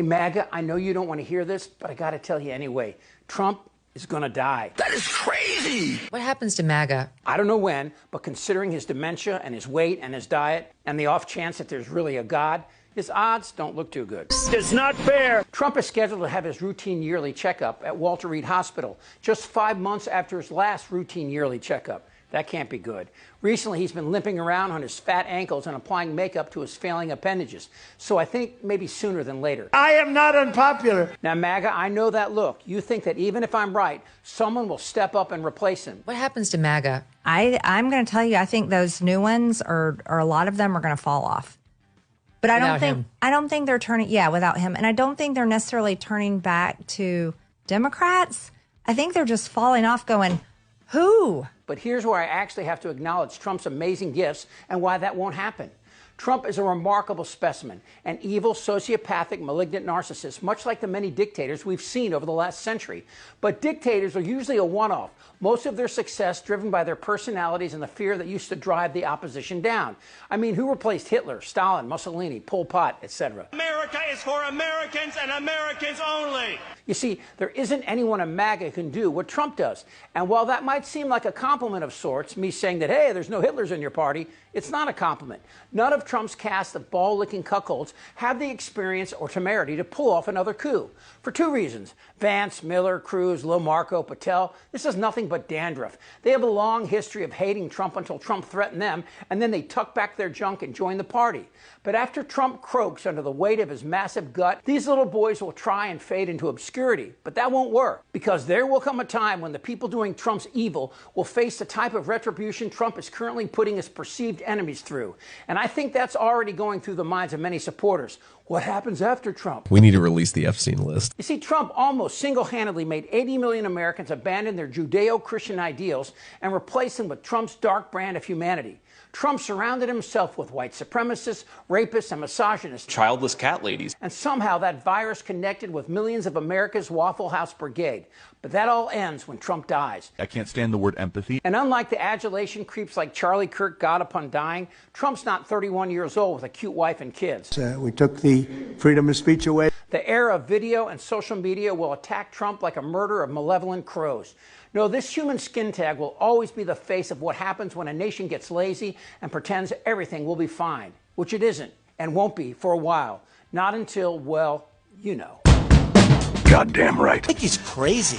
Hey, MAGA, I know you don't want to hear this, but I got to tell you anyway. Trump is going to die. That is crazy. What happens to MAGA? I don't know when, but considering his dementia and his weight and his diet and the off chance that there's really a God, his odds don't look too good. It's not fair. Trump is scheduled to have his routine yearly checkup at Walter Reed Hospital just 5 months after his last routine yearly checkup. That can't be good. Recently, he's been limping around on his fat ankles and applying makeup to his failing appendages. So I think maybe sooner than later. I am not unpopular. Now, MAGA, I know that look. You think that even if I'm right, someone will step up and replace him. What happens to MAGA? I'm going to tell you, I think those new ones are a lot of them are going to fall off. But I don't think they're turning, without him. And I don't think they're necessarily turning back to Democrats. I think they're just falling off going, who? But here's where I actually have to acknowledge Trump's amazing gifts and why that won't happen. Trump is a remarkable specimen, an evil, sociopathic, malignant narcissist, much like the many dictators we've seen over the last century. But dictators are usually a one-off, most of their success driven by their personalities and the fear that used to drive the opposition down. I mean, who replaced Hitler, Stalin, Mussolini, Pol Pot, etc.? America is for Americans and Americans only. You see, there isn't anyone in MAGA who can do what Trump does. And while that might seem like a compliment of sorts, me saying that, hey, there's no Hitlers in your party, it's not a compliment. None of Trump's cast of ball-licking cuckolds have the experience or temerity to pull off another coup. For two reasons. Vance, Miller, Cruz, Lomarco, Patel, this is nothing but dandruff. They have a long history of hating Trump until Trump threatened them, and then they tuck back their junk and join the party. But after Trump croaks under the weight of his massive gut, these little boys will try and fade into obscurity. But that won't work, because there will come a time when the people doing Trump's evil will face the type of retribution Trump is currently putting his perceived enemies through. And I think that's already going through the minds of many supporters. What happens after Trump? We need to release the Epstein list. You see, Trump almost single-handedly made 80 million Americans abandon their Judeo-Christian ideals and replace them with Trump's dark brand of humanity. Trump surrounded himself with white supremacists, rapists, and misogynists. Childless cat ladies. And somehow that virus connected with millions of America's Waffle House brigade. But that all ends when Trump dies. I can't stand the word empathy. And unlike the adulation creeps like Charlie Kirk got upon dying, Trump's not 31 years old with a cute wife and kids. We took the freedom of speech away. The era of video and social media will attack Trump like a murder of malevolent crows. No, this human skin tag will always be the face of what happens when a nation gets lazy and pretends everything will be fine, which it isn't and won't be for a while. Not until, well, you know. Goddamn right. I think he's crazy.